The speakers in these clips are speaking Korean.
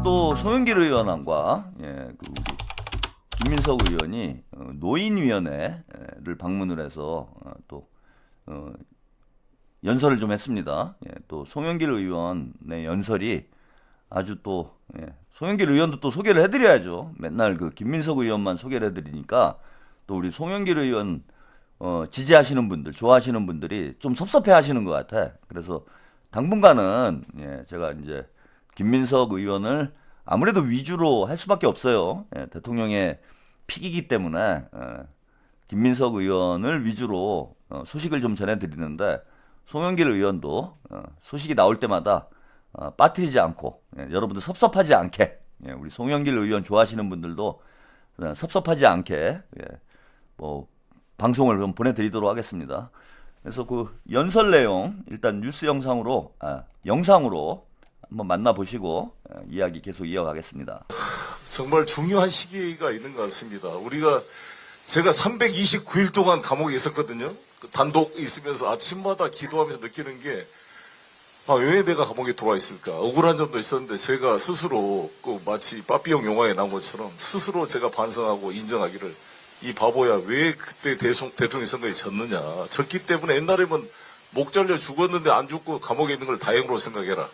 또 송영길 의원과 그 우리 김민석 의원이 노인위원회를 방문을 해서 또 연설을 좀 했습니다. 또 송영길 의원의 연설이 아주 또 송영길 의원도 또 소개를 해드려야죠. 맨날 그 김민석 의원만 소개를 해드리니까 또 우리 송영길 의원 지지하시는 분들, 좋아하시는 분들이 좀 섭섭해하시는 것 같아. 그래서 당분간은 제가 이제 김민석 의원을 아무래도 위주로 할 수밖에 없어요. 대통령의 픽이기 때문에 김민석 의원을 위주로 소식을 좀 전해드리는데 송영길 의원도 소식이 나올 때마다 빠뜨리지 않고 여러분들 섭섭하지 않게 우리 송영길 의원 좋아하시는 분들도 섭섭하지 않게 뭐 방송을 좀 보내드리도록 하겠습니다. 그래서 그 연설 내용 일단 뉴스 영상으로 한번 만나보시고 이야기 계속 이어가겠습니다. 정말 중요한 시기가 있는 것 같습니다. 제가 329일 동안 감옥에 있었거든요. 단독 있으면서 아침마다 기도하면서 느끼는 게 왜 내가 감옥에 들어와 있을까? 억울한 점도 있었는데 제가 스스로 마치 빠삐용 영화에 나온 것처럼 스스로 제가 반성하고 인정하기를 이 바보야 왜 그때 대통령 선거에 졌느냐. 졌기 때문에 옛날에는 목 잘려 죽었는데 안 죽고 감옥에 있는 걸 다행으로 생각해라.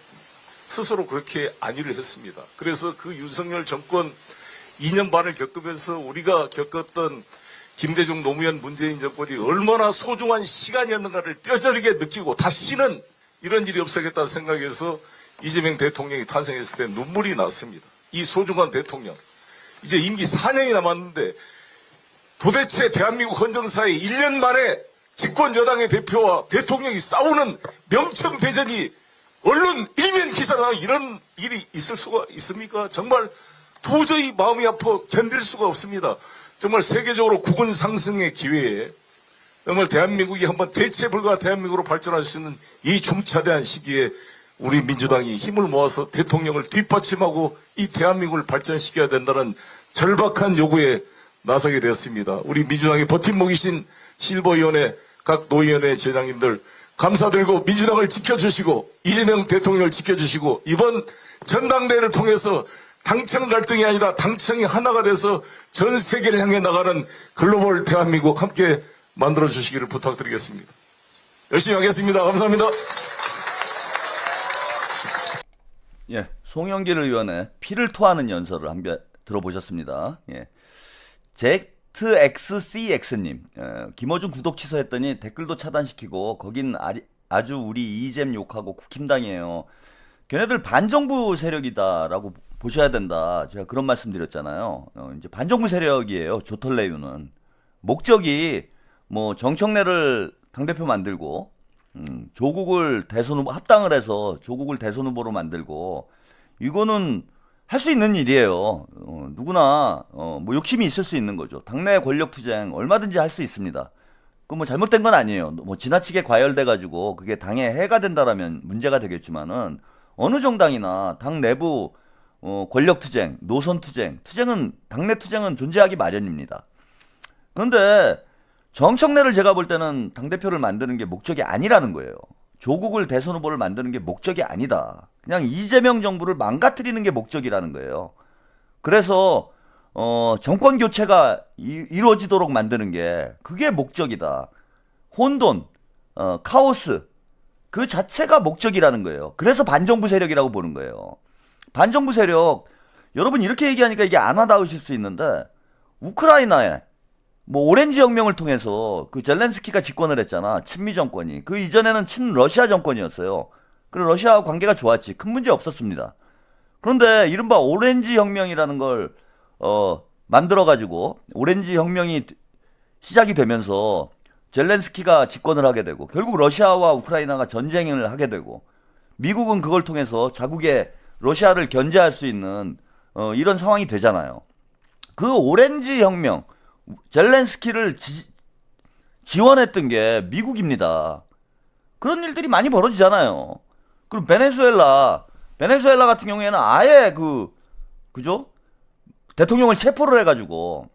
스스로 그렇게 안위를 했습니다. 그래서 그 윤석열 정권 2년 반을 겪으면서 우리가 겪었던 김대중 노무현 문재인 정권이 얼마나 소중한 시간이었는가를 뼈저리게 느끼고 다시는 이런 일이 없어야겠다는 생각에서 이재명 대통령이 탄생했을 때 눈물이 났습니다. 이 소중한 대통령. 이제 임기 4년이 남았는데 도대체 대한민국 헌정사에 1년 만에 집권 여당의 대표와 대통령이 싸우는 명청대전이 언론 일면 기사가 이런 일이 있을 수가 있습니까? 정말 도저히 마음이 아파 견딜 수가 없습니다. 정말 세계적으로 국운 상승의 기회에 정말 대한민국이 한번 대체 불가 대한민국으로 발전할 수 있는 이 중차대한 시기에 우리 민주당이 힘을 모아서 대통령을 뒷받침하고 이 대한민국을 발전시켜야 된다는 절박한 요구에 나서게 되었습니다. 우리 민주당의 버팀목이신 실버위원회 각 노위원회 제장님들 감사드리고 민주당을 지켜주시고 이재명 대통령을 지켜주시고 이번 전당대회를 통해서 당청 갈등이 아니라 당청이 하나가 돼서 전 세계를 향해 나가는 글로벌 대한민국 함께 만들어주시기를 부탁드리겠습니다. 열심히 하겠습니다. 감사합니다. 송영길 의원의 피를 토하는 연설을 한번 들어보셨습니다. ZXCX님, 김어준 구독 취소했더니 댓글도 차단시키고 거긴 아주 우리 이잼 욕하고 국힘당이에요. 걔네들 반정부 세력이다라고 보셔야 된다. 제가 그런 말씀 드렸잖아요. 이제 반정부 세력이에요. 조털레유는 목적이 뭐 정청래를 당대표 만들고 조국을 대선 후보 합당을 해서 조국을 대선 후보로 만들고 이거는 할 수 있는 일이에요. 누구나 뭐 욕심이 있을 수 있는 거죠. 당내 권력 투쟁 얼마든지 할 수 있습니다. 그 뭐 잘못된 건 아니에요. 뭐 지나치게 과열돼 가지고 그게 당에 해가 된다라면 문제가 되겠지만은 어느 정당이나 당 내부 권력 투쟁, 노선 투쟁은 당내 투쟁은 존재하기 마련입니다. 그런데 정청래를 제가 볼 때는 당대표를 만드는 게 목적이 아니라는 거예요. 조국을 대선 후보를 만드는 게 목적이 아니다. 그냥 이재명 정부를 망가뜨리는 게 목적이라는 거예요. 그래서 정권 교체가 이루어지도록 만드는 게 그게 목적이다. 혼돈, 카오스 그 자체가 목적이라는 거예요. 그래서 반정부 세력이라고 보는 거예요. 반정부 세력 여러분 이렇게 얘기하니까 이게 안 와닿으실 수 있는데 우크라이나에 뭐 오렌지 혁명을 통해서 그 젤렌스키가 집권을 했잖아. 친미 정권이. 그 이전에는 친러시아 정권이었어요. 그리고 러시아와 관계가 좋았지. 큰 문제 없었습니다. 그런데 이른바 오렌지 혁명이라는 걸 만들어가지고 오렌지 혁명이 시작이 되면서 젤렌스키가 집권을 하게 되고 결국 러시아와 우크라이나가 전쟁을 하게 되고 미국은 그걸 통해서 자국의 러시아를 견제할 수 있는 이런 상황이 되잖아요. 그 오렌지 혁명 젤렌스키를 지원했던 게 미국입니다. 그런 일들이 많이 벌어지잖아요. 그리고 베네수엘라 같은 경우에는 아예 그죠? 대통령을 체포를 해가지고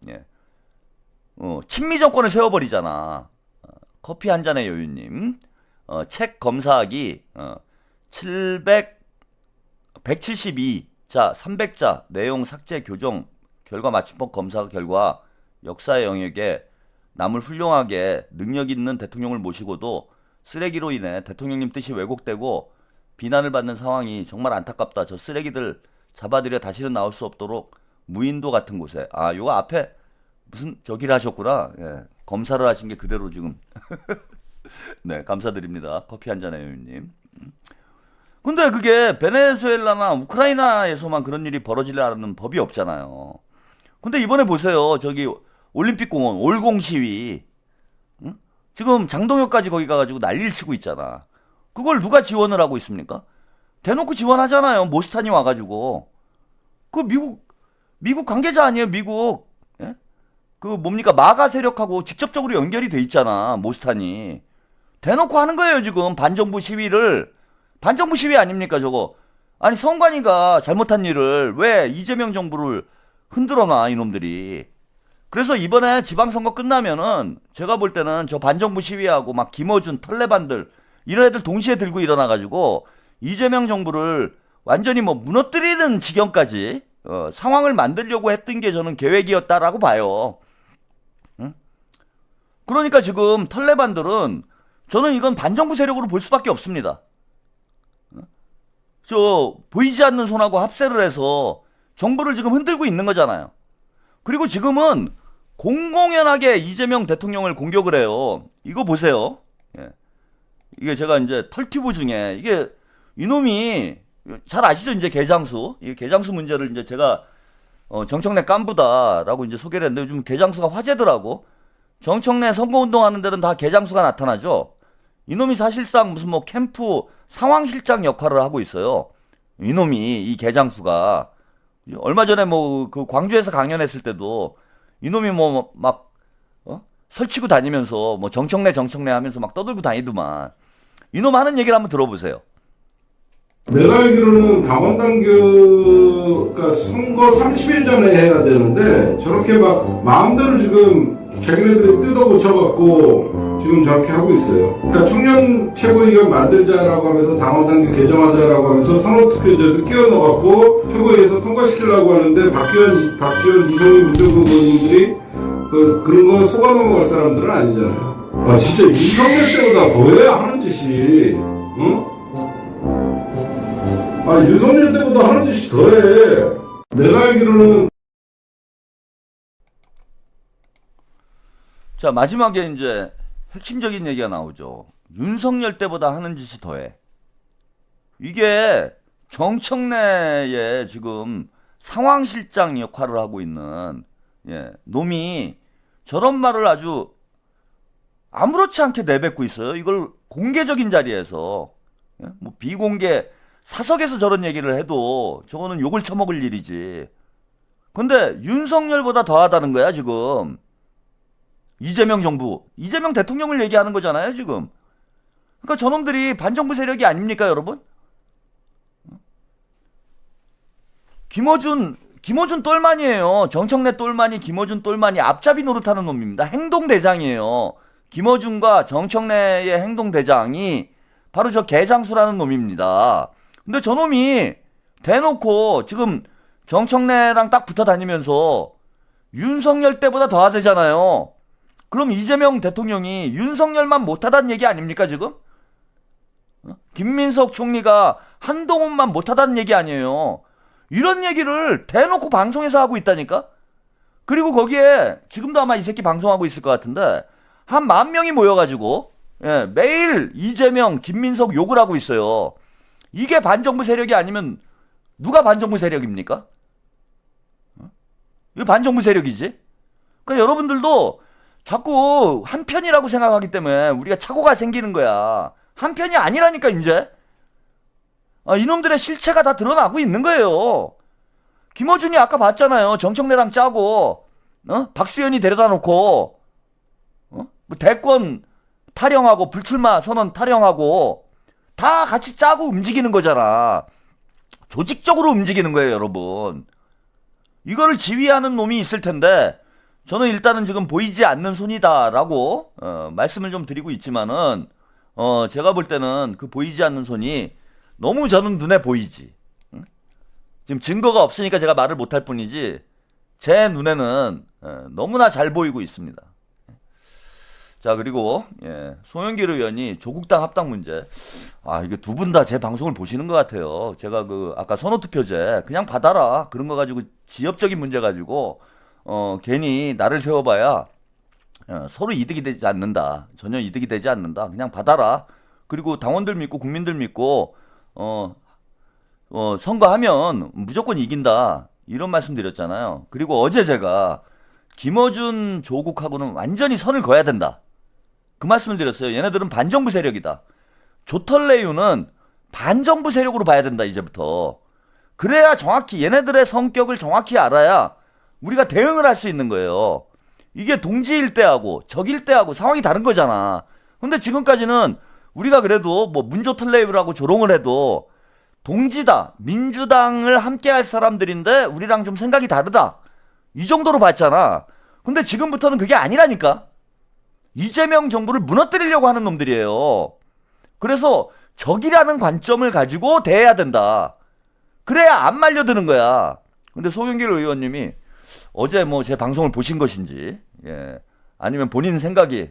친미 정권을 세워버리잖아. 커피 한 잔의 여유님, 책 검사하기 172 자, 300자 내용 삭제 교정 결과 맞춤법 검사 결과 역사의 영역에 남을 훌륭하게 능력 있는 대통령을 모시고도 쓰레기로 인해 대통령님 뜻이 왜곡되고 비난을 받는 상황이 정말 안타깝다. 저 쓰레기들 잡아들여 다시는 나올 수 없도록 무인도 같은 곳에. 아, 요거 앞에 무슨 저기를 하셨구나. 예, 검사를 하신 게 그대로 지금. 네, 감사드립니다. 커피 한 잔에 형님. 근데 그게 베네수엘라나 우크라이나에서만 그런 일이 벌어지려는 법이 없잖아요. 근데 이번에 보세요. 저기 올림픽공원 올공 시위. 응? 지금 장동혁까지 거기 가가지고 난리를 치고 있잖아. 그걸 누가 지원을 하고 있습니까? 대놓고 지원하잖아요. 모스탄이 와가지고. 그 미국 관계자 아니에요, 미국. 예? 그 뭡니까? 마가 세력하고 직접적으로 연결이 돼 있잖아, 모스탄이. 대놓고 하는 거예요, 지금. 반정부 시위를. 반정부 시위 아닙니까, 저거? 아니, 선관위가 잘못한 일을 왜 이재명 정부를 흔들어놔, 이놈들이. 그래서 이번에 지방선거 끝나면은 제가 볼 때는 저 반정부 시위하고 막 김어준, 털레반들 이런 애들 동시에 들고 일어나가지고 이재명 정부를 완전히 뭐 무너뜨리는 지경까지 상황을 만들려고 했던 게 저는 계획이었다라고 봐요. 응? 그러니까 지금 털레반들은 저는 이건 반정부 세력으로 볼 수밖에 없습니다. 저 보이지 않는 손하고 합세를 해서 정부를 지금 흔들고 있는 거잖아요. 그리고 지금은 공공연하게 이재명 대통령을 공격을 해요. 이거 보세요. 예. 이게 제가 이제 털튜브 중에 이게 이놈이 잘 아시죠? 이제 개장수. 이 개장수 문제를 이제 제가 정청래 깐부다라고 이제 소개를 했는데 요즘 개장수가 화제더라고. 정청래 선거운동 하는 데는 다 개장수가 나타나죠. 이놈이 사실상 무슨 뭐 캠프 상황실장 역할을 하고 있어요. 이놈이 이 개장수가 얼마 전에 뭐 그 광주에서 강연했을 때도 이놈이 뭐 막 설치고 다니면서 뭐 정청래 하면서 막 떠들고 다니더만. 이놈 하는 얘기를 한번 들어보세요. 내가 알기로는 당원당규가 선거 30일 전에 해야 되는데 저렇게 막 마음대로 지금 자기네들이 뜯어 고쳐갖고 지금 저렇게 하고 있어요. 그러니까 청년 최고위원 만들자라고 하면서 당원당규 개정하자라고 하면서 산업특별제도 끼워 넣어갖고 최고위에서 통과시키려고 하는데 박지원, 이성희, 문정국 의원님들이 그런 거 속아 넘어갈 사람들은 아니잖아요. 아 진짜 윤석열 때보다 더해야 하는 짓이, 응? 아 윤석열 때보다 하는 짓이 더해. 내가 알기로는. 자, 마지막에 이제 핵심적인 얘기가 나오죠. 윤석열 때보다 하는 짓이 더해. 이게 정청래의 지금 상황실장 역할을 하고 있는 놈이 저런 말을 아주 아무렇지 않게 내뱉고 있어요. 이걸 공개적인 자리에서 뭐 비공개 사석에서 저런 얘기를 해도 저거는 욕을 처먹을 일이지. 근데 윤석열보다 더하다는 거야 지금. 이재명 정부, 이재명 대통령을 얘기하는 거잖아요 지금. 그러니까 저놈들이 반정부 세력이 아닙니까 여러분? 김어준 똘만이에요. 정청래 똘만이, 김어준 똘만이 앞잡이 노릇하는 놈입니다. 행동대장이에요. 김어준과 정청래의 행동대장이 바로 저 개장수라는 놈입니다. 근데 저놈이 대놓고 지금 정청래랑 딱 붙어 다니면서 윤석열 때보다 더하대잖아요. 그럼 이재명 대통령이 윤석열만 못하다는 얘기 아닙니까 지금? 김민석 총리가 한동훈만 못하다는 얘기 아니에요. 이런 얘기를 대놓고 방송에서 하고 있다니까? 그리고 거기에 지금도 아마 이 새끼 방송하고 있을 것 같은데 한 10,000명이 모여가지고 매일 이재명, 김민석 욕을 하고 있어요. 이게 반정부 세력이 아니면 누가 반정부 세력입니까? 이거 반정부 세력이지? 그러니까 여러분들도 자꾸 한편이라고 생각하기 때문에 우리가 착오가 생기는 거야. 한편이 아니라니까 이제. 이놈들의 실체가 다 드러나고 있는 거예요. 김어준이 아까 봤잖아요. 정청래랑 짜고 박수현이 데려다 놓고 뭐 대권 타령하고 불출마 선언 타령하고 다 같이 짜고 움직이는 거잖아. 조직적으로 움직이는 거예요 여러분. 이거를 지휘하는 놈이 있을 텐데 저는 일단은 지금 보이지 않는 손이다라고 말씀을 좀 드리고 있지만은 제가 볼 때는 그 보이지 않는 손이 너무 저는 눈에 보이지. 응? 지금 증거가 없으니까 제가 말을 못할 뿐이지 제 눈에는 너무나 잘 보이고 있습니다. 자, 그리고 송영길 의원이 조국당 합당 문제. 이게 두 분 다 제 방송을 보시는 것 같아요. 제가 아까 선호투표제 그냥 받아라 그런 거 가지고 지역적인 문제 가지고 괜히 나를 세워봐야 서로 이득이 되지 않는다. 전혀 이득이 되지 않는다. 그냥 받아라. 그리고 당원들 믿고 국민들 믿고 선거하면 무조건 이긴다. 이런 말씀 드렸잖아요. 그리고 어제 제가 김어준 조국하고는 완전히 선을 그어야 된다. 그 말씀을 드렸어요. 얘네들은 반정부 세력이다. 조털레유는 반정부 세력으로 봐야 된다, 이제부터. 그래야 정확히 얘네들의 성격을 정확히 알아야 우리가 대응을 할 수 있는 거예요. 이게 동지일 때하고 적일 때하고 상황이 다른 거잖아. 근데 지금까지는 우리가 그래도 뭐 문조털레유라고 조롱을 해도 동지다, 민주당을 함께 할 사람들인데 우리랑 좀 생각이 다르다. 이 정도로 봤잖아. 근데 지금부터는 그게 아니라니까. 이재명 정부를 무너뜨리려고 하는 놈들이에요. 그래서 적이라는 관점을 가지고 대해야 된다. 그래야 안 말려드는 거야. 근데 송영길 의원님이 어제 뭐 제 방송을 보신 것인지, 아니면 본인 생각이,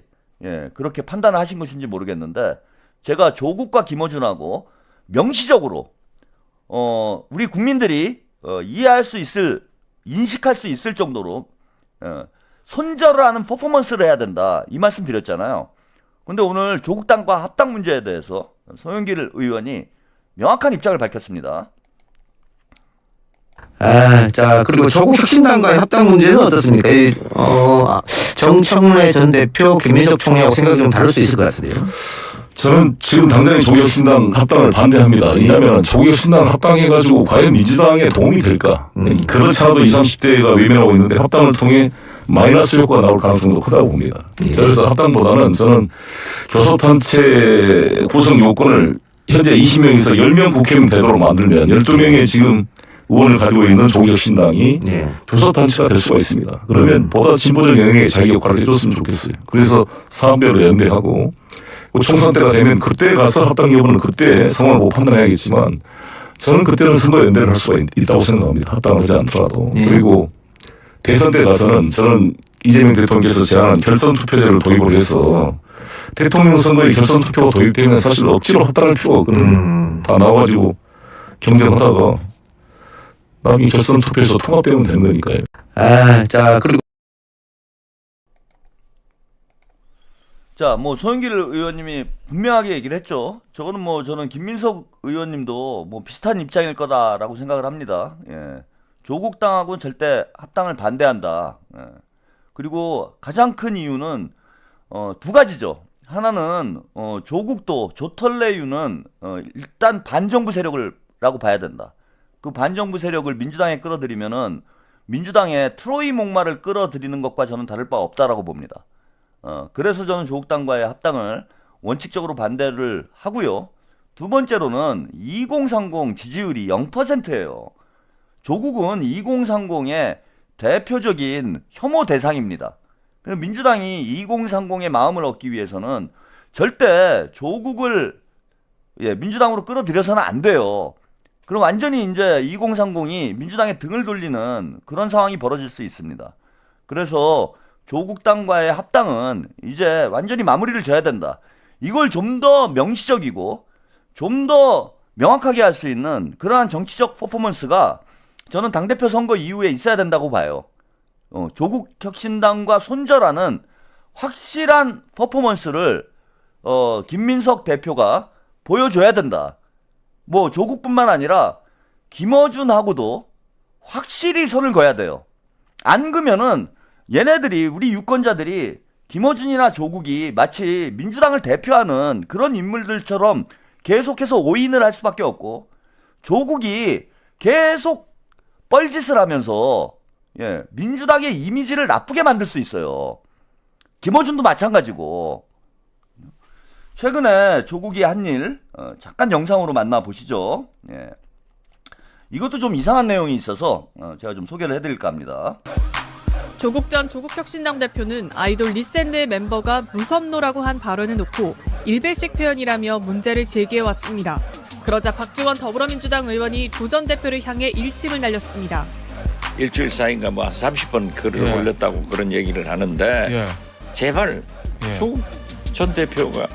그렇게 판단을 하신 것인지 모르겠는데, 제가 조국과 김어준하고 명시적으로, 우리 국민들이, 이해할 수 있을, 인식할 수 있을 정도로, 손절을 하는 퍼포먼스를 해야 된다. 이 말씀 드렸잖아요. 근데 오늘 조국당과 합당 문제에 대해서 송영길 의원이 명확한 입장을 밝혔습니다. 자, 그리고 조국 혁신당과의 합당 문제는 어떻습니까? 정청래 전 대표, 김민석 총리하고 생각이 좀 다를 수 있을 것 같은데요. 저는 지금 당장에 조국혁신당 합당을 반대합니다. 왜냐하면 조국혁신당 합당해가지고 과연 민주당에 도움이 될까? 그렇지 않아도 20, 30대가 외면하고 있는데 합당을 통해 마이너스 효과가 나올 가능성도 크다고 봅니다. 그래서 합당보다는 저는 교섭단체 구성 요건을 현재 20명에서 10명 국회의원 되도록 만들면 12명의 지금 의원을 가지고 있는 조국혁신당이 교섭단체가 될 수가 있습니다. 그러면 보다 진보적 영역에 자기 역할을 해줬으면 좋겠어요. 그래서 사안별로 연대하고 총선 때가 되면 그때 가서 합당 여부는 그때 상황을 못 판단해야겠지만 저는 그때는 선거 연대를 할 수가 있다고 생각합니다. 합당을 하지 않더라도. 그리고 대선 때 가서는 저는 이재명 대통령께서 제안한 결선 투표제를 도입을 해서 대통령 선거에 결선 투표가 도입되면 사실 억지로 합당할 필요가 없거든요. 다 나와가지고 경쟁하다가 남이 결선 투표에서 통합되면 되는 거니까요. 자, 그리고 자, 뭐 송영길 의원님이 분명하게 얘기를 했죠. 저는 김민석 의원님도 뭐 비슷한 입장일 거다라고 생각을 합니다. 조국당하고는 절대 합당을 반대한다. 그리고 가장 큰 이유는 두 가지죠. 하나는 조국도 조털레유는 일단 반정부 세력을라고 봐야 된다. 그 반정부 세력을 민주당에 끌어들이면은 민주당의 트로이 목마를 끌어들이는 것과 저는 다를 바 없다라고 봅니다. 그래서 저는 조국당과의 합당을 원칙적으로 반대를 하고요. 두 번째로는 2030 지지율이 0%예요. 조국은 2030의 대표적인 혐오 대상입니다. 그래서 민주당이 2030의 마음을 얻기 위해서는 절대 조국을 민주당으로 끌어들여서는 안 돼요. 그럼 완전히 이제 2030이 민주당의 등을 돌리는 그런 상황이 벌어질 수 있습니다. 그래서 조국당과의 합당은 이제 완전히 마무리를 져야 된다. 이걸 좀 더 명시적이고 좀 더 명확하게 할 수 있는 그러한 정치적 퍼포먼스가 저는 당대표 선거 이후에 있어야 된다고 봐요. 조국혁신당과 손절하는 확실한 퍼포먼스를 김민석 대표가 보여줘야 된다. 뭐 조국뿐만 아니라 김어준하고도 확실히 선을 그어야 돼요. 안 그러면은 얘네들이 우리 유권자들이 김어준이나 조국이 마치 민주당을 대표하는 그런 인물들처럼 계속해서 오인을 할 수밖에 없고 조국이 계속 뻘짓을 하면서 민주당의 이미지를 나쁘게 만들 수 있어요. 김어준도 마찬가지고. 최근에 조국이 한 일 잠깐 영상으로 만나보시죠. 이것도 좀 이상한 내용이 있어서 제가 좀 소개를 해드릴까 합니다. 조국 전 조국혁신당 대표는 아이돌 리샌드의 멤버가 무섭노라고 한 발언을 놓고 일배식 표현이라며 문제를 제기해왔습니다. 그러자 박지원 더불어민주당 의원이 조 전 대표를 향해 일침을 날렸습니다. 일주일 사이인가 뭐 30번 글을 예. 올렸다고 그런 얘기를 하는데 예. 제발 예. 조국 전 대표가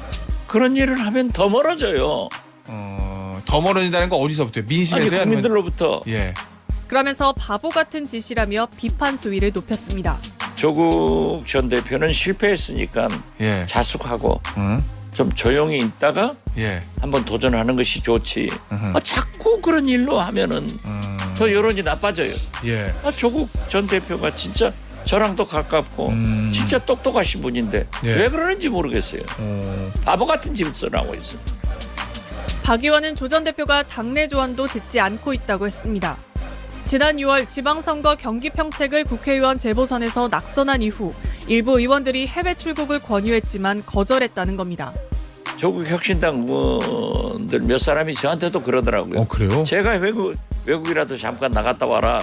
그런 일을 하면 더 멀어져요. 더 멀어진다는 건 어디서부터요? 아니 민심에서요? 아니면- 국민들로부터. 예. 그러면서 바보 같은 짓이라며 비판 수위를 높였습니다. 조국 전 대표는 실패했으니까 예. 자숙하고 응? 좀 조용히 있다가 예. 한번 도전하는 것이 좋지. 으흠. 자꾸 그런 일로 하면은 더 여론이 나빠져요. 예. 조국 전 대표가 진짜 저랑도 가깝고 진짜 똑똑하신 분인데 예. 왜 그러는지 모르겠어요. 바보 같은 짓을 하고 있어요. 박 의원은 조 전 대표가 당내 조언도 듣지 않고 있다고 했습니다. 지난 6월 지방선거 경기 평택을 국회의원 재보선에서 낙선한 이후 일부 의원들이 해외 출국을 권유했지만 거절했다는 겁니다. 조국 혁신당 의원들 몇 사람이 저한테도 그러더라고요. 그래요? 제가 외국이라도 잠깐 나갔다 와라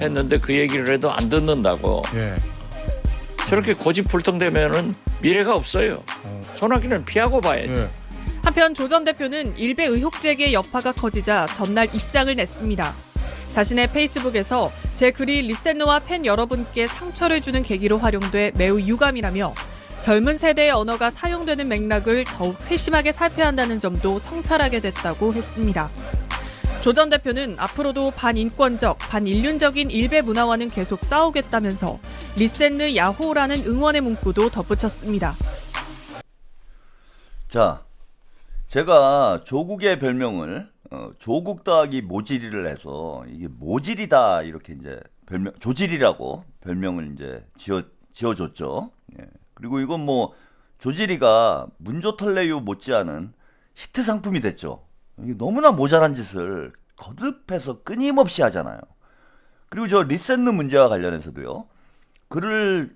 했는데 그 얘기를 해도 안 듣는다고. 예. 저렇게 고집불통되면은 미래가 없어요. 소나기는 피하고 봐야지. 예. 한편 조 전 대표는 일베 의혹 제기의 여파가 커지자 전날 입장을 냈습니다. 자신의 페이스북에서 제 글이 리센노와 팬 여러분께 상처를 주는 계기로 활용돼 매우 유감이라며 젊은 세대의 언어가 사용되는 맥락을 더욱 세심하게 살펴야 한다는 점도 성찰하게 됐다고 했습니다. 조 전 대표는 앞으로도 반인권적, 반인륜적인 일베 문화와는 계속 싸우겠다면서 리센느 야호라는 응원의 문구도 덧붙였습니다. 자, 제가 조국의 별명을 조국 더하기 모질이를 해서 이게 모질이다 이렇게 이제 별명 조질이라고 별명을 이제 지어줬죠. 예. 그리고 이건 뭐 조질이가 문조털레유 못지않은 히트 상품이 됐죠. 이게 너무나 모자란 짓을 거듭해서 끊임없이 하잖아요. 그리고 저 리센느 문제와 관련해서도요. 그를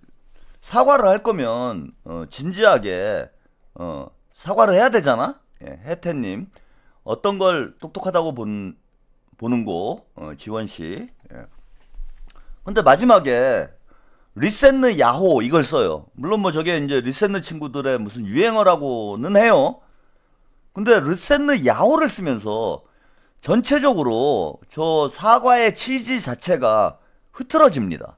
사과를 할 거면 진지하게 사과를 해야 되잖아. 예, 혜태님 어떤 걸 똑똑하다고 보는고 지원 씨. 예. 근데 마지막에 리센느 야호 이걸 써요. 물론 뭐 저게 이제 리센느 친구들의 무슨 유행어라고는 해요. 근데 리센느 야호를 쓰면서 전체적으로 저 사과의 취지 자체가 흐트러집니다.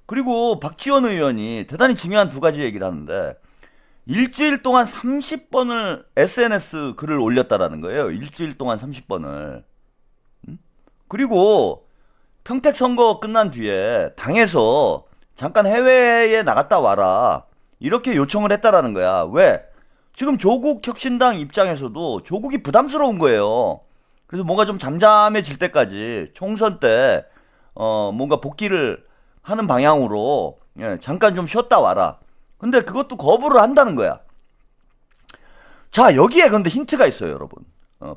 그리고 박지원 의원이 대단히 중요한 두 가지 얘기를 하는데 일주일 동안 30번을 SNS 글을 올렸다라는 거예요. 일주일 동안 30번을. 그리고 평택 선거 끝난 뒤에 당에서 잠깐 해외에 나갔다 와라 이렇게 요청을 했다라는 거야. 왜? 지금 조국 혁신당 입장에서도 조국이 부담스러운 거예요. 그래서 뭔가 좀 잠잠해질 때까지 총선 때 뭔가 복귀를 하는 방향으로 잠깐 좀 쉬었다 와라. 근데 그것도 거부를 한다는 거야. 자, 여기에 근데 힌트가 있어요, 여러분.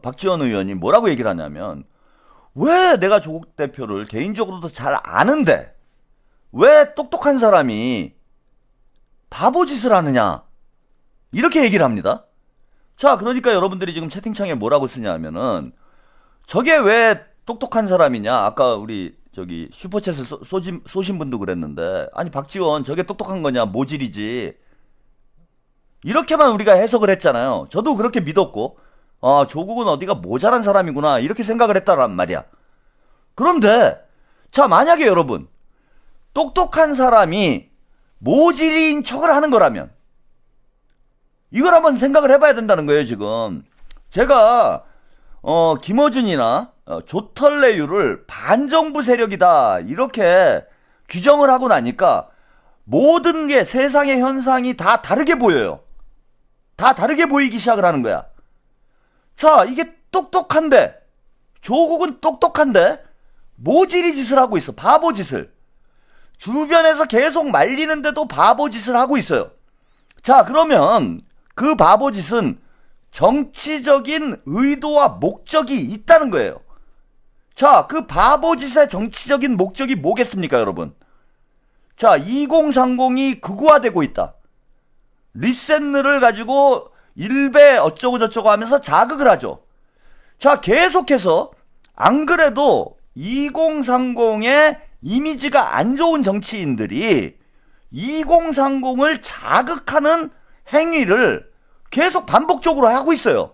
박지원 의원이 뭐라고 얘기를 하냐면 왜 내가 조국 대표를 개인적으로도 잘 아는데 왜 똑똑한 사람이 바보짓을 하느냐 이렇게 얘기를 합니다. 자, 그러니까 여러분들이 지금 채팅창에 뭐라고 쓰냐면은 저게 왜 똑똑한 사람이냐. 아까 우리 저기 슈퍼챗을 쏘신 분도 그랬는데 아니 박지원 저게 똑똑한 거냐 모질이지 이렇게만 우리가 해석을 했잖아요. 저도 그렇게 믿었고 조국은 어디가 모자란 사람이구나 이렇게 생각을 했다란 말이야. 그런데 자 만약에 여러분 똑똑한 사람이 모질인 척을 하는 거라면 이걸 한번 생각을 해봐야 된다는 거예요. 지금 제가 김어준이나 조털레유를 반정부 세력이다 이렇게 규정을 하고 나니까 모든 게 세상의 현상이 다 다르게 보여요. 다 다르게 보이기 시작을 하는 거야. 자, 이게 똑똑한데 조국은 똑똑한데 모질이 짓을 하고 있어. 바보 짓을. 주변에서 계속 말리는데도 바보 짓을 하고 있어요. 자, 그러면 그 바보 짓은 정치적인 의도와 목적이 있다는 거예요. 자, 그 바보짓의 정치적인 목적이 뭐겠습니까, 여러분? 자, 2030이 극우화되고 있다. 리센느를 가지고 일베 어쩌고 저쩌고 하면서 자극을 하죠. 자, 계속해서 안 그래도 2030의 이미지가 안 좋은 정치인들이 2030을 자극하는 행위를 계속 반복적으로 하고 있어요.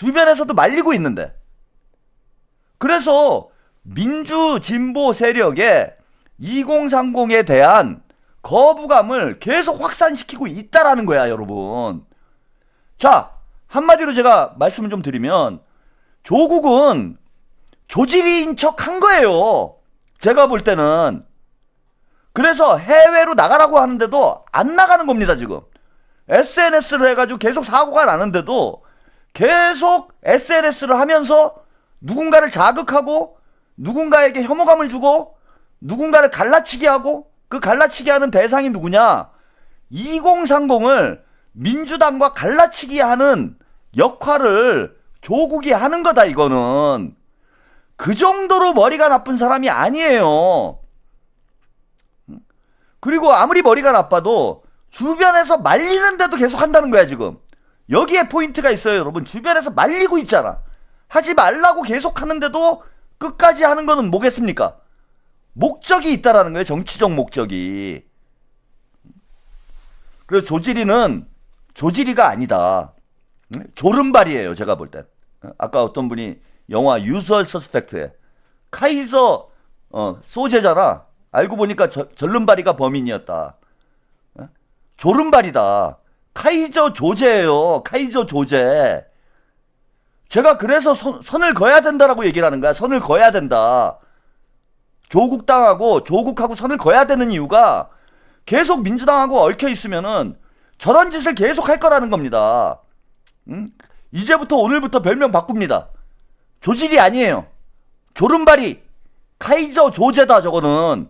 주변에서도 말리고 있는데. 그래서 민주 진보 세력의 2030에 대한 거부감을 계속 확산시키고 있다라는 거야, 여러분. 자, 한마디로 제가 말씀을 좀 드리면 조국은 조직인 척 한 거예요. 제가 볼 때는. 그래서 해외로 나가라고 하는데도 안 나가는 겁니다, 지금. SNS를 해가지고 계속 사고가 나는데도 계속 SNS를 하면서 누군가를 자극하고 누군가에게 혐오감을 주고 누군가를 갈라치게 하고 그 갈라치게 하는 대상이 누구냐? 2030을 민주당과 갈라치기 하는 역할을 조국이 하는 거다, 이거는. 그 정도로 머리가 나쁜 사람이 아니에요. 그리고 아무리 머리가 나빠도 주변에서 말리는데도 계속 한다는 거야, 지금. 여기에 포인트가 있어요, 여러분. 주변에서 말리고 있잖아. 하지 말라고 계속 하는데도 끝까지 하는 거는 뭐겠습니까? 목적이 있다라는 거예요, 정치적 목적이. 그래서 조지리는 조지리가 아니다. 조른발이에요, 제가 볼 땐. 아까 어떤 분이 영화 유수얼 서스펙트에 카이저 소재잖아. 알고 보니까 절름발이가 범인이었다. 조른발이다. 카이저 조제예요. 카이저 조제. 제가 그래서 선을 그어야 된다라고 얘기를 하는 거야. 선을 그어야 된다. 조국하고 선을 그어야 되는 이유가 계속 민주당하고 얽혀 있으면은 저런 짓을 계속 할 거라는 겁니다. 이제부터 오늘부터 별명 바꿉니다. 조질이 아니에요. 조른발이 카이저 조제다. 저거는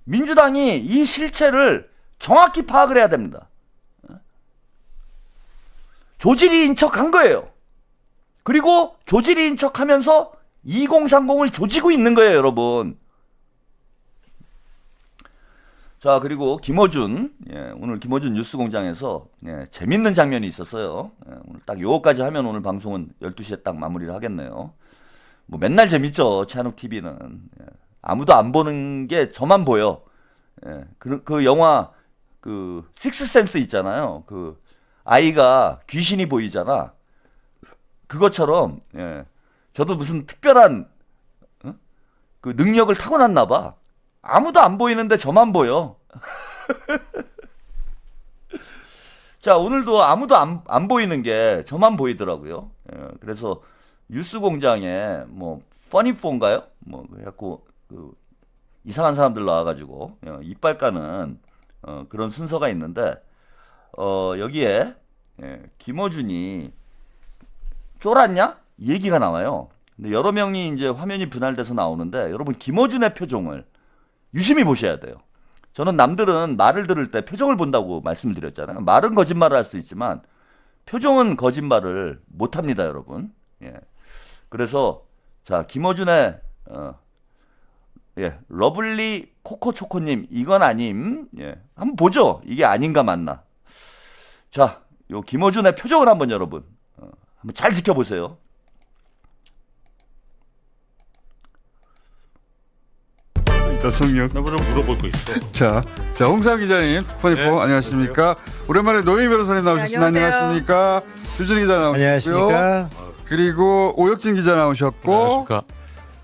민주당이 이 실체를 정확히 파악을 해야 됩니다. 조질이인 척 한 거예요. 그리고 조질이인 척 하면서 2030을 조지고 있는 거예요, 여러분. 자, 그리고 김어준, 오늘 김어준 뉴스공장에서 재밌는 장면이 있었어요. 오늘 딱 요거까지 하면 오늘 방송은 12시에 딱 마무리를 하겠네요. 뭐 맨날 재밌죠, 찬욱 TV는. 아무도 안 보는 게 저만 보여. 그 영화 그 식스센스 있잖아요. 그 아이가 귀신이 보이잖아. 그것처럼 저도 무슨 특별한 그 능력을 타고났나 봐. 아무도 안 보이는데 저만 보여. 자, 오늘도 아무도 안 보이는 게 저만 보이더라고요. 그래서 뉴스공장에 뭐 퍼니폰가요? 뭐 해갖고 그 이상한 사람들 나와가지고 이빨 까는 그런 순서가 있는데 여기에 김어준이 쫄았냐? 이 얘기가 나와요. 근데 여러 명이 이제 화면이 분할돼서 나오는데 여러분 김어준의 표정을 유심히 보셔야 돼요. 저는 남들은 말을 들을 때 표정을 본다고 말씀드렸잖아요. 말은 거짓말을 할 수 있지만 표정은 거짓말을 못합니다, 여러분. 그래서 자, 김어준의 러블리 코코초코님 이건 아님. 한번 보죠. 이게 아닌가 맞나. 자, 요 김어준의 표정을 한번 여러분 한번 잘 지켜보세요. 성명. 나 좀 물어볼 거 있어. 자, 홍상 기자님, 퍼니포 안녕하십니까? 오랜만에 노희 변호사님 나오셨습니다. 안녕하십니까? 주진희 기자 나오셨고요. 안녕하십니까? 그리고 오혁진 기자 나오셨고, 안녕하십니까?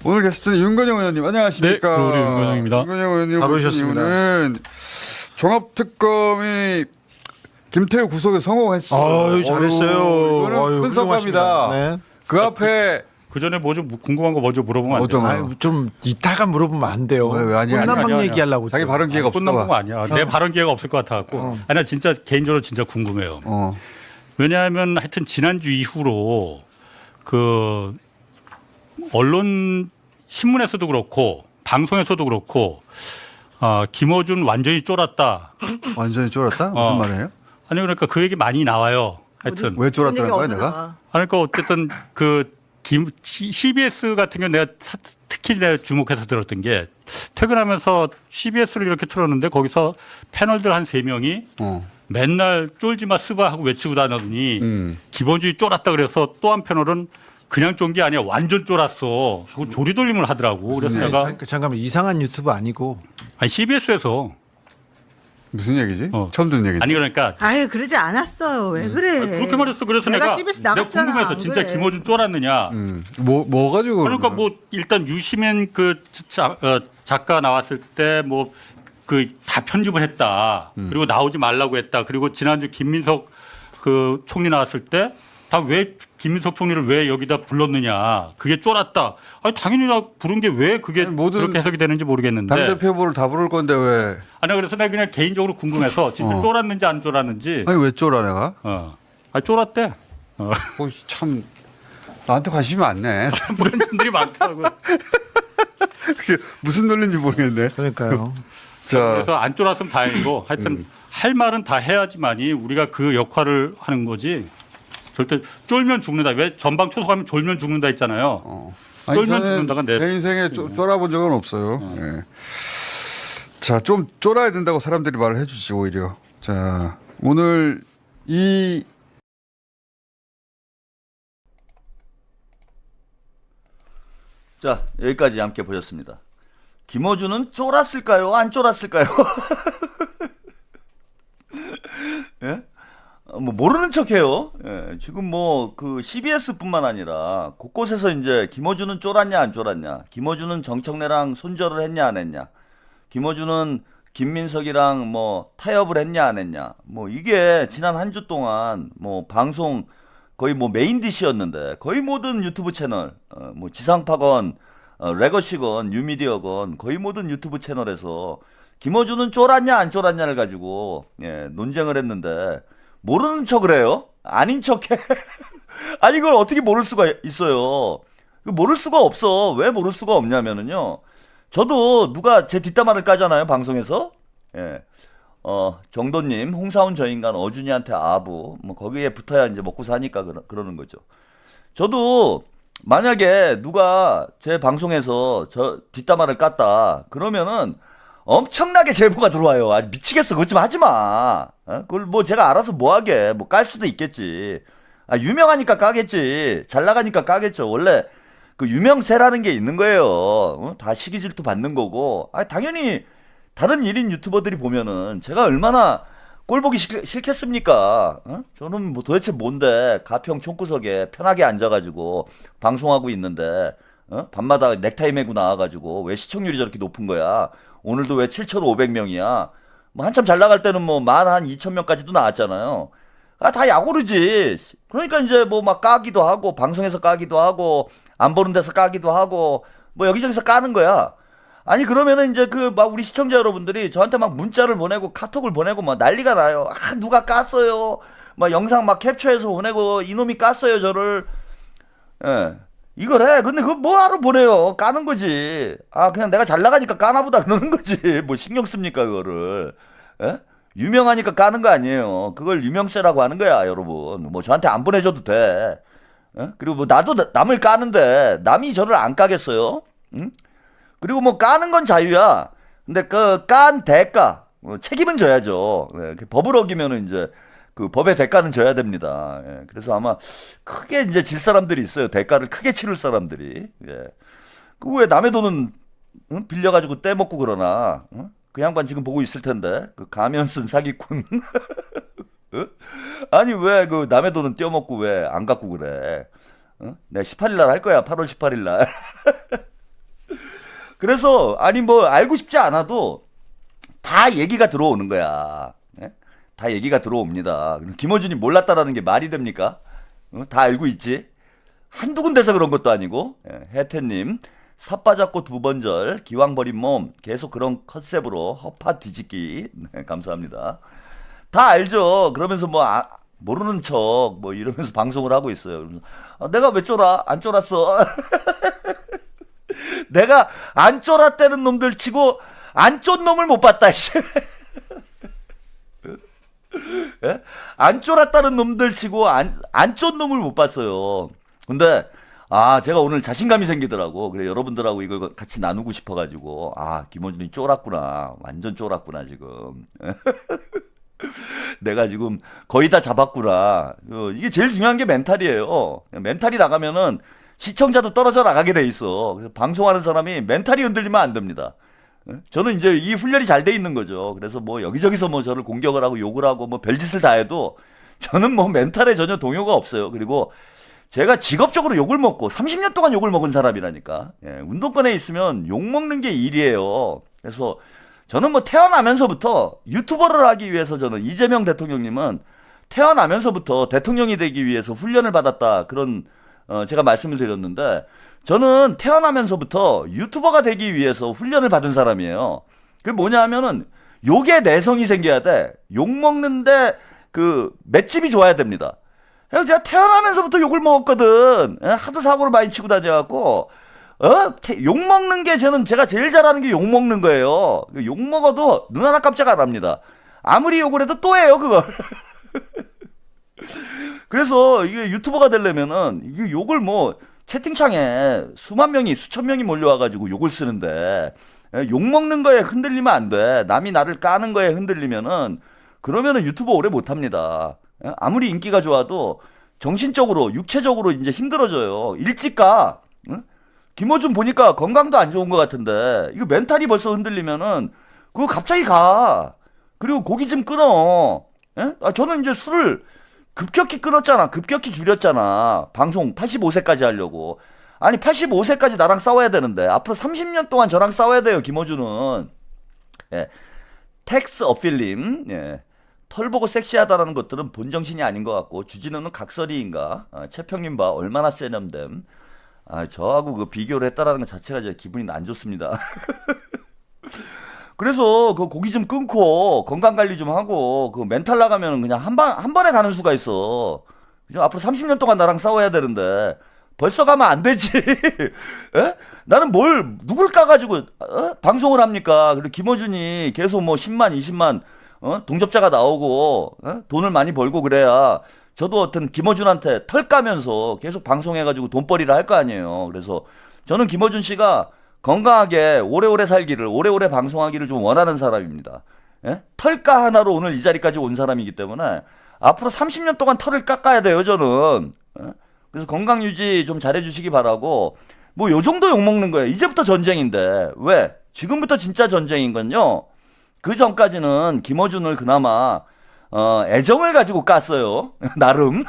오늘 게스트는 윤건영 의원님 안녕하십니까? 네, 우리 윤건영입니다. 윤건영 의원님 잘 모신 오셨습니다. 이유는 종합특검이 김태우 구속에 성공했어요. 아유, 잘했어요. 이거는 아유, 큰 성과입니다. 네. 그 앞에 그 전에 뭐 좀 궁금한 거 먼저 물어보면 안 어떤 돼요? 거? 아유, 좀 이따가 물어보면 안 돼요. 왜 아니야? 혼난방 아니야. 얘기하려고. 자기 발언 기회가 없을 끝난 거야. 거 아니야. 내 발언 기회가 없을 것 같아갖고. 아니, 나 진짜 개인적으로 진짜 궁금해요. 왜냐하면 하여튼 지난주 이후로 그 언론 신문에서도 그렇고 방송에서도 그렇고 김어준 완전히 쫄았다. 완전히 쫄았다? 무슨 말이에요? 아니 그러니까 그 얘기 많이 나와요. 하여튼 왜 쫄았다는 거야, 내가? 그러니까 어쨌든 그 CBS 같은 경우 내가 특히 내가 주목해서 들었던 게 퇴근하면서 CBS를 이렇게 틀었는데 거기서 패널들 한 3명이 맨날 쫄지마 쓰바 하고 외치고 다녔더니 기본주의 쫄았다 그래서 또 한 패널은 그냥 쫀 게 아니야 완전 쫄았어. 하고 조리돌림을 하더라고. 그래서 내가 잠깐만 이상한 유튜브 아니고 아니 CBS에서 무슨 얘기지? 어. 처음 듣는 얘기인데. 아니 그러니까 아유 그러지 않았어요. 왜 그래? 그렇게 말했어. 그래서 내가 CBS 나갔잖아. 궁금해서 안 진짜 그래. 김어준 쫄았느냐. 뭐 가지고 그러니까 그러는 뭐 일단 유시민 그 작가 나왔을 때 뭐 그 다 편집을 했다. 그리고 나오지 말라고 했다. 그리고 지난주 김민석 그 총리 나왔을 때 다 왜 김민석 총리를 왜 여기다 불렀느냐. 그게 쫄았다. 아니 당연히 나 부른 게 왜 그게 아니, 모든 그렇게 해석이 되는지 모르겠는데. 당대표 후보를 다 부를 건데 왜? 아니 그래서 내가 그냥 개인적으로 궁금해서 진짜 쫄았는지 안 쫄았는지. 아니 왜 쫄아 내가? 쫄았대. 참 나한테 관심이 많네. 그런 분들이 많더라고요. 그게 무슨 논리인지 모르겠네. 그러니까요. 자, 그래서 안 쫄았으면 다행이고 하여튼 할 말은 다 해야지만이 우리가 그 역할을 하는 거지. 절대 쫄면 죽는다. 왜 전방 초속하면 졸면 죽는다 했잖아요. 아니, 쫄면 저는 죽는다가 제 인생에 쫄아본 적은 없어요. 예. 자, 좀 쫄아야 된다고 사람들이 말을 해주지 오히려. 자, 오늘 자, 여기까지 함께 보셨습니다. 김어준은 쫄았을까요? 안 쫄았을까요? 예? 뭐 모르는 척해요. 예, 지금 뭐 그 CBS뿐만 아니라 곳곳에서 이제 김어준은 쫄았냐 안 쫄았냐, 김어준은 정청래랑 손절을 했냐 안 했냐, 김어준은 김민석이랑 뭐 타협을 했냐 안 했냐, 뭐 이게 지난 한 주 동안 뭐 방송 거의 뭐 메인 디시였는데 거의 모든 유튜브 채널, 뭐 지상파건, 레거시건, 뉴미디어건 거의 모든 유튜브 채널에서 김어준은 쫄았냐 안 쫄았냐를 가지고 논쟁을 했는데 모르는 척을 해요? 아닌 척해? 아니 이걸 어떻게 모를 수가 있어요? 모를 수가 없어. 왜 모를 수가 없냐면은요. 저도 누가 제 뒷담화를 까잖아요 방송에서. 예. 정도님, 홍사훈 저 인간, 어준이한테 아부, 뭐 거기에 붙어야 이제 먹고 사니까 그러는 거죠. 저도 만약에 누가 제 방송에서 저 뒷담화를 깠다 그러면은 엄청나게 제보가 들어와요. 아 미치겠어. 그것 좀 하지 마. 그걸 뭐 제가 알아서 뭐 하게. 뭐 깔 수도 있겠지. 유명하니까 까겠지. 잘 나가니까 까겠죠. 원래 그 유명세라는 게 있는 거예요. 다 시기 질투 받는 거고. 당연히 다른 1인 유튜버들이 보면은 제가 얼마나 꼴보기 싫겠습니까? 저는 뭐 도대체 뭔데 가평 총구석에 편하게 앉아가지고 방송하고 있는데 밤마다 넥타이 메고 나와가지고 왜 시청률이 저렇게 높은 거야? 오늘도 왜 7,500명이야? 뭐 한참 잘 나갈 때는 뭐 12,000명까지도 나왔잖아요. 다 약오르지. 그러니까 이제 뭐 막 까기도 하고 방송에서 까기도 하고 안 보는 데서 까기도 하고 뭐 여기저기서 까는 거야. 아니 그러면은 이제 그 막 우리 시청자 여러분들이 저한테 막 문자를 보내고 카톡을 보내고 막 난리가 나요. 누가 깠어요. 막 영상 막 캡처해서 보내고 이놈이 깠어요 저를. 예. 이걸 해. 근데 그거 뭐하러 보내요? 까는 거지. 그냥 내가 잘 나가니까 까나보다 그러는 거지. 뭐 신경 씁니까 그거를. 예? 유명하니까 까는 거 아니에요. 그걸 유명세라고 하는 거야 여러분. 뭐 저한테 안 보내줘도 돼. 예? 그리고 뭐 나도 남을 까는데 남이 저를 안 까겠어요? 응? 그리고 뭐 까는 건 자유야. 근데 그 깐 대가 책임은 져야죠. 예, 법을 어기면은 이제 그 법의 대가는 져야 됩니다. 예, 그래서 아마 크게 이제 질 사람들이 있어요. 대가를 크게 치를 사람들이. 예. 그 왜 남의 돈은 빌려가지고 떼먹고 그러나? 그 양반 지금 보고 있을 텐데. 그 가면 쓴 사기꾼. 아니 왜 그 남의 돈은 떼어먹고 왜 안 갖고 그래? 내가 18일 날 할 거야. 8월 18일 날. 그래서 아니 뭐 알고 싶지 않아도 다 얘기가 들어오는 거야. 예? 다 얘기가 들어옵니다. 김어준이 몰랐다라는 게 말이 됩니까? 다 알고 있지. 한두 군데서 그런 것도 아니고. 혜태님 삿바잡고 두 번절 기왕 버린 몸 계속 그런 컨셉으로 허파 뒤집기. 네, 감사합니다. 다 알죠. 그러면서 뭐 모르는 척 뭐 이러면서 방송을 하고 있어요. 그러면서 내가 왜 쫄아? 안 쫄았어. 내가 안 쫄았다는 놈들 치고 안 쫀 놈을 못 봤다. 예? 안 쫄았다는 놈들 치고 안 쫀 놈을 못 봤어요. 근데 제가 오늘 자신감이 생기더라고. 그래 여러분들하고 이걸 같이 나누고 싶어가지고 김어준이 쫄았구나. 완전 쫄았구나 지금. 내가 지금 거의 다 잡았구나. 이게 제일 중요한 게 멘탈이에요. 멘탈이 나가면은 시청자도 떨어져 나가게 돼 있어. 그래서 방송하는 사람이 멘탈이 흔들리면 안 됩니다. 저는 이제 이 훈련이 잘 돼 있는 거죠. 그래서 뭐 여기저기서 뭐 저를 공격을 하고 욕을 하고 뭐 별짓을 다 해도 저는 뭐 멘탈에 전혀 동요가 없어요. 그리고 제가 직업적으로 욕을 먹고 30년 동안 욕을 먹은 사람이라니까. 예, 운동권에 있으면 욕 먹는 게 일이에요. 그래서 저는 뭐 태어나면서부터 유튜버를 하기 위해서 저는 이재명 대통령님은 태어나면서부터 대통령이 되기 위해서 훈련을 받았다. 그런 제가 말씀을 드렸는데 저는 태어나면서부터 유튜버가 되기 위해서 훈련을 받은 사람이에요. 그게 뭐냐 하면은 욕에 내성이 생겨야 돼. 욕 먹는데 그 맷집이 좋아야 됩니다. 그래서 제가 태어나면서부터 욕을 먹었거든. 하도 사고를 많이 치고 다녀갖고 욕 먹는 게 저는 제가 제일 잘하는 게 욕 먹는 거예요. 욕 먹어도 눈 하나 깜짝 안 합니다. 아무리 욕을 해도 또 해요 그걸. 그래서 이게 유튜버가 되려면은 이게 욕을 뭐 채팅창에 수만 명이 수천 명이 몰려와가지고 욕을 쓰는데 욕 먹는 거에 흔들리면 안 돼. 남이 나를 까는 거에 흔들리면은 그러면은 유튜버 오래 못 합니다. 아무리 인기가 좋아도 정신적으로 육체적으로 이제 힘들어져요. 일찍 가. 김어준 보니까 건강도 안 좋은 것 같은데 이거 멘탈이 벌써 흔들리면은 그거 갑자기 가. 그리고 고기 좀 끊어. 저는 이제 술을 급격히 끊었잖아. 급격히 줄였잖아. 방송 85세까지 하려고. 아니 85세까지 나랑 싸워야 되는데 앞으로 30년 동안 저랑 싸워야 돼요. 김어준은. 예. 텍스 어필님. 예. 털 보고 섹시하다라는 것들은 본정신이 아닌 것 같고 주진우는 각설이인가. 최평님 봐 얼마나 세념됨. 저하고 그 비교를 했다라는 것 자체가 제 기분이 안 좋습니다. 그래서 그 고기 좀 끊고 건강 관리 좀 하고 그 멘탈 나가면 그냥 한 번에 가는 수가 있어. 그죠? 앞으로 30년 동안 나랑 싸워야 되는데 벌써 가면 안 되지. 에? 나는 누굴 까가지고 방송을 합니까? 그리고 김어준이 계속 뭐 10만, 20만 동접자가 나오고 돈을 많이 벌고 그래야 저도 어떤 김어준한테 털 까면서 계속 방송해가지고 돈벌이를 할 거 아니에요. 그래서 저는 김어준 씨가 건강하게 오래오래 살기를 오래오래 방송하기를 좀 원하는 사람입니다. 예? 털까 하나로 오늘 이 자리까지 온 사람이기 때문에 앞으로 30년 동안 털을 깎아야 돼요 저는. 예? 그래서 건강 유지 좀 잘해주시기 바라고 뭐 요 정도 욕먹는 거예요. 이제부터 전쟁인데 왜? 지금부터 진짜 전쟁인 건요. 그 전까지는 김어준을 그나마 애정을 가지고 깠어요. 나름.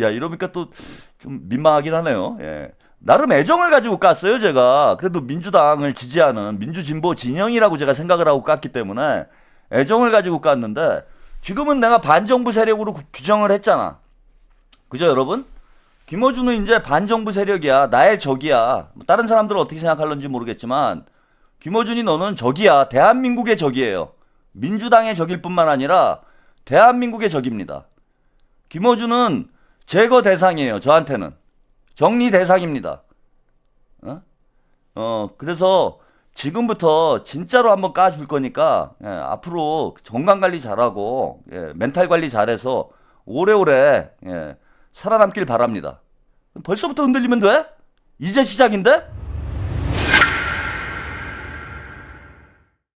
야 이러니까 또 좀 민망하긴 하네요. 예. 나름 애정을 가지고 깠어요 제가. 그래도 민주당을 지지하는 민주진보 진영이라고 제가 생각을 하고 깠기 때문에 애정을 가지고 깠는데 지금은 내가 반정부 세력으로 규정을 했잖아. 그죠 여러분? 김어준은 이제 반정부 세력이야. 나의 적이야. 다른 사람들은 어떻게 생각할런지 모르겠지만 김어준이 너는 적이야. 대한민국의 적이에요. 민주당의 적일 뿐만 아니라 대한민국의 적입니다. 김어준은 제거 대상이에요. 저한테는. 정리 대상입니다. 그래서 지금부터 진짜로 한번 까줄 거니까 앞으로 건강관리 잘하고 멘탈 관리 잘해서 오래오래 살아남길 바랍니다. 벌써부터 흔들리면 돼? 이제 시작인데?